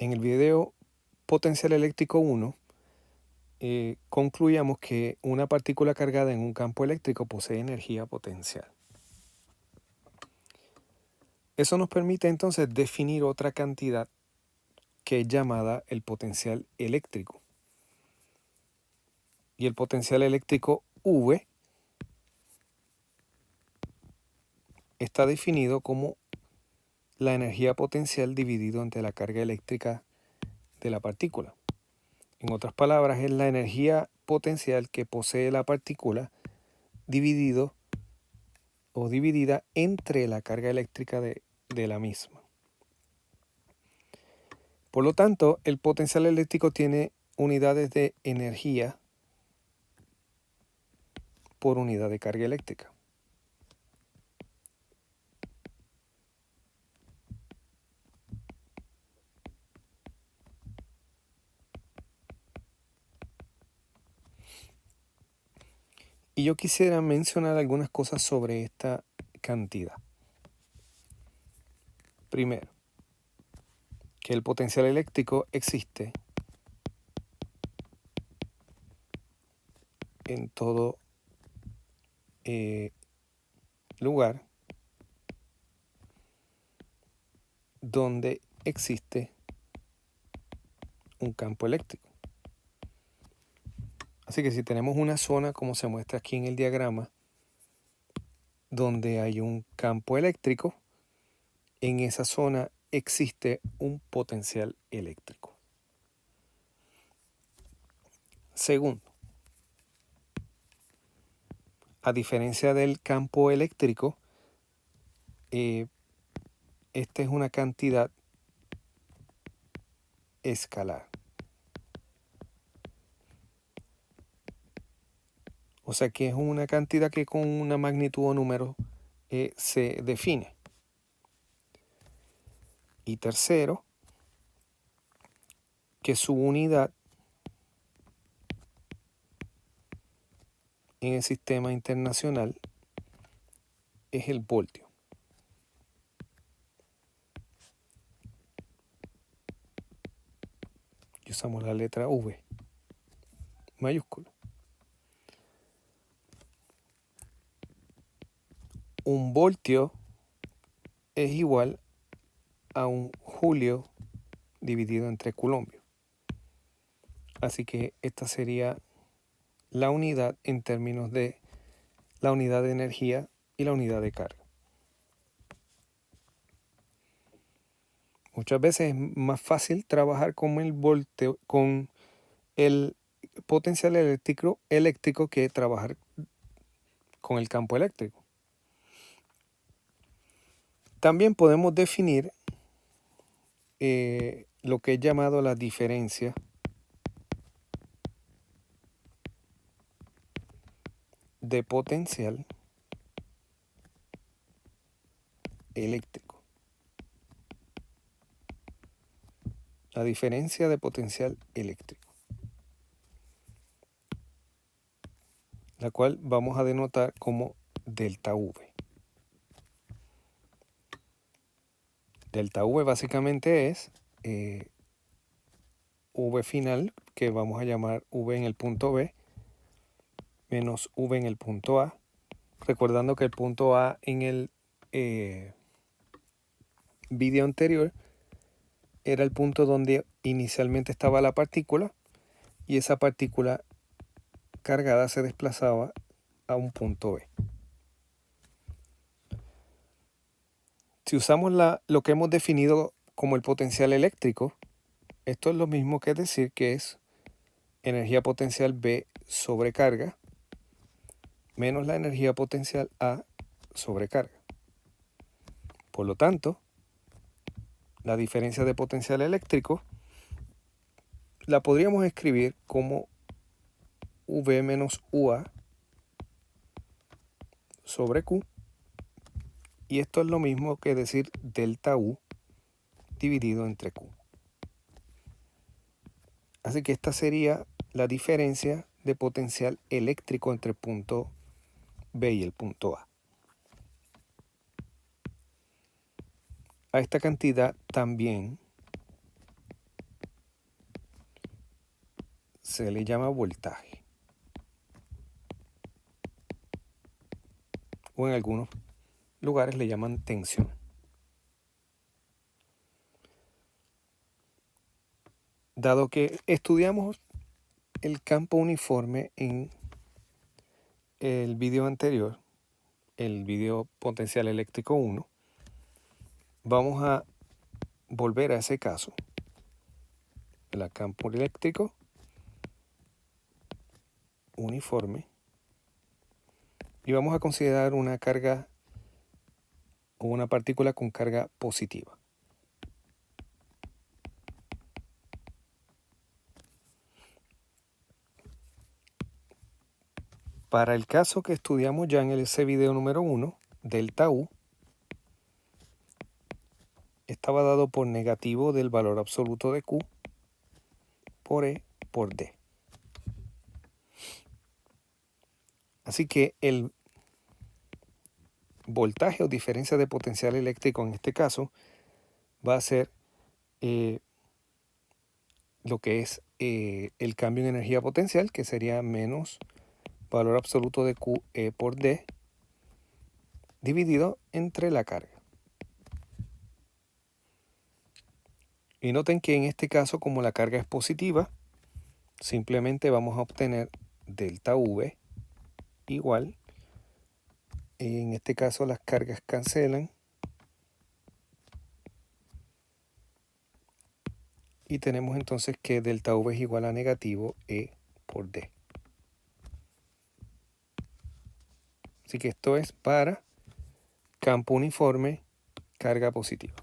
En el video potencial eléctrico 1, concluyamos que una partícula cargada en un campo eléctrico posee energía potencial. Eso nos permite entonces definir otra cantidad que es llamada el potencial eléctrico. Y el potencial eléctrico V está definido como la energía potencial dividido entre la carga eléctrica de la partícula. En otras palabras, es la energía potencial que posee la partícula dividida entre la carga eléctrica de la misma. Por lo tanto, el potencial eléctrico tiene unidades de energía por unidad de carga eléctrica. Y yo quisiera mencionar algunas cosas sobre esta cantidad. Primero, que el potencial eléctrico existe en todo lugar donde existe un campo eléctrico. Así que si tenemos una zona, como se muestra aquí en el diagrama, donde hay un campo eléctrico, en esa zona existe un potencial eléctrico. Segundo, a diferencia del campo eléctrico, esta es una cantidad escalar. O sea que es una cantidad que con una magnitud o número se define. Y tercero, que su unidad en el sistema internacional es el voltio. Y usamos la letra V mayúscula. Un voltio es igual a un julio dividido entre coulombio. Así que esta sería la unidad en términos de la unidad de energía y la unidad de carga. Muchas veces es más fácil trabajar con el voltio, con el potencial eléctrico que trabajar con el campo eléctrico. También podemos definir lo que es llamado la diferencia de potencial eléctrico. La diferencia de potencial eléctrico, la cual vamos a denotar como delta V. Delta V básicamente es V final, que vamos a llamar V en el punto B, menos V en el punto A. Recordando que el punto A en el video anterior era el punto donde inicialmente estaba la partícula y esa partícula cargada se desplazaba a un punto B. Si usamos lo que hemos definido como el potencial eléctrico, esto es lo mismo que decir que es energía potencial B sobre carga menos la energía potencial A sobre carga. Por lo tanto, la diferencia de potencial eléctrico la podríamos escribir como V menos UA sobre Q. Y esto es lo mismo que decir delta U dividido entre Q. Así que esta sería la diferencia de potencial eléctrico entre el punto B y el punto A. A esta cantidad también se le llama voltaje, o en algunos lugares le llaman tensión. Dado que estudiamos el campo uniforme en el video anterior, el video potencial eléctrico 1, vamos a volver a ese caso, el campo eléctrico uniforme, y vamos a considerar una carga o una partícula con carga positiva. Para el caso que estudiamos ya en ese video número 1, delta U estaba dado por negativo del valor absoluto de Q por E por D. Así que el voltaje o diferencia de potencial eléctrico en este caso va a ser lo que es el cambio en energía potencial, que sería menos valor absoluto de Q E por D dividido entre la carga. Y noten que en este caso, como la carga es positiva, simplemente vamos a obtener delta V igual. En este caso las cargas cancelan y tenemos entonces que delta V es igual a negativo E por D. Así que esto es para campo uniforme, carga positiva.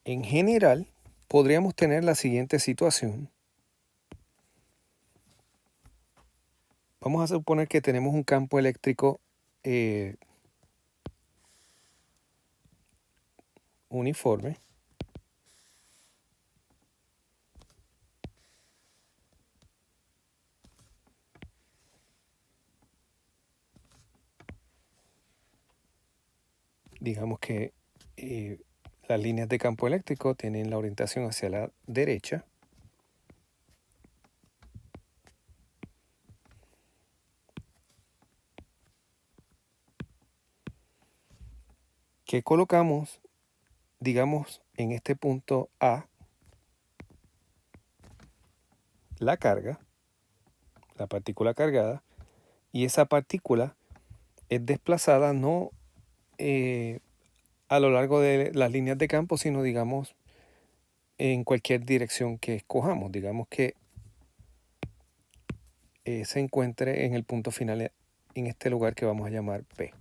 En general, podríamos tener la siguiente situación. Vamos a suponer que tenemos un campo eléctrico uniforme. Digamos que las líneas de campo eléctrico tienen la orientación hacia la derecha. Que colocamos, digamos, en este punto A, la carga, la partícula cargada, y esa partícula es desplazada no a lo largo de las líneas de campo, sino, digamos, en cualquier dirección que escojamos. Digamos que se encuentre en el punto final en este lugar que vamos a llamar P.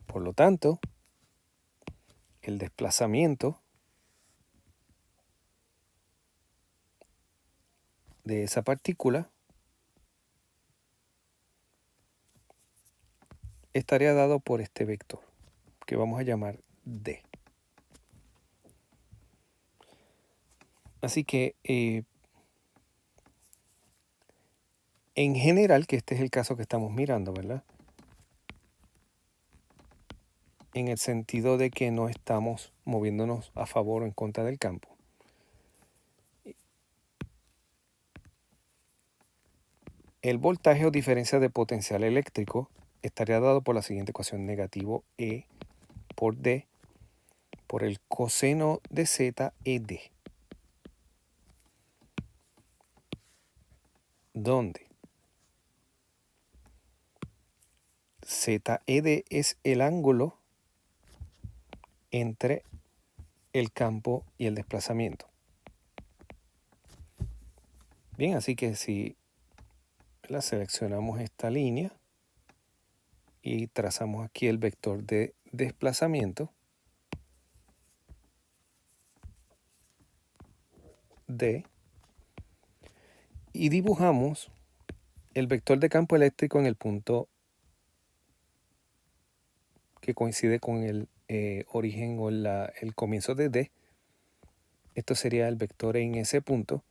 Por lo tanto, el desplazamiento de esa partícula estaría dado por este vector, que vamos a llamar D. Así que, en general, que este es el caso que estamos mirando, ¿verdad? En el sentido de que no estamos moviéndonos a favor o en contra del campo. El voltaje o diferencia de potencial eléctrico estaría dado por la siguiente ecuación: negativo E por D por el coseno de Z ED, donde ZED es el ángulo entre el campo y el desplazamiento. Bien, así que si la seleccionamos esta línea y trazamos aquí el vector de desplazamiento D y dibujamos el vector de campo eléctrico en el punto que coincide con el origen o el comienzo de D. Esto sería el vector en ese punto.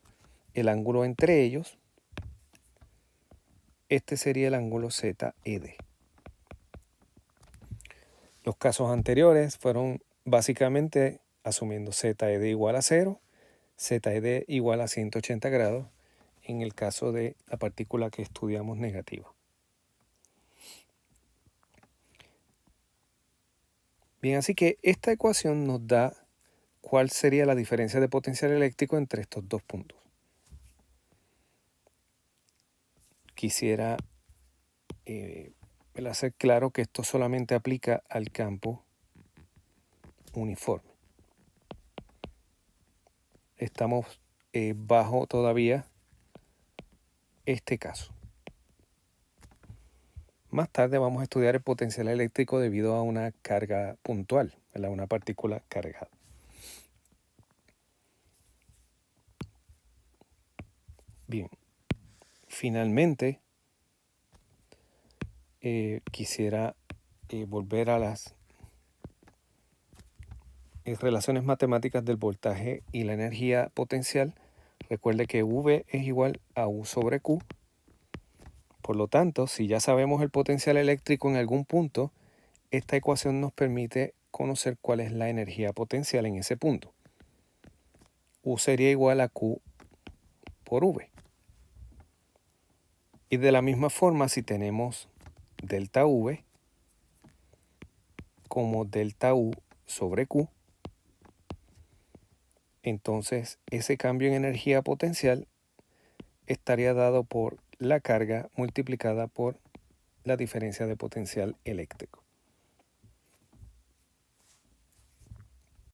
El ángulo entre ellos este sería el ángulo ZED. Los casos anteriores fueron básicamente asumiendo ZED igual a 0, ZED igual a 180 grados, en el caso de la partícula que estudiamos negativa. Bien, así que esta ecuación nos da cuál sería la diferencia de potencial eléctrico entre estos dos puntos. Quisiera hacer claro que esto solamente aplica al campo uniforme. Estamos bajo todavía este caso. Más tarde vamos a estudiar el potencial eléctrico debido a una carga puntual, ¿verdad? Una partícula cargada. Bien, finalmente quisiera volver a las relaciones matemáticas del voltaje y la energía potencial. Recuerde que V es igual a U sobre Q. Por lo tanto, si ya sabemos el potencial eléctrico en algún punto, esta ecuación nos permite conocer cuál es la energía potencial en ese punto. U sería igual a Q por V. Y de la misma forma, si tenemos delta V como delta U sobre Q, entonces ese cambio en energía potencial estaría dado por la carga multiplicada por la diferencia de potencial eléctrico.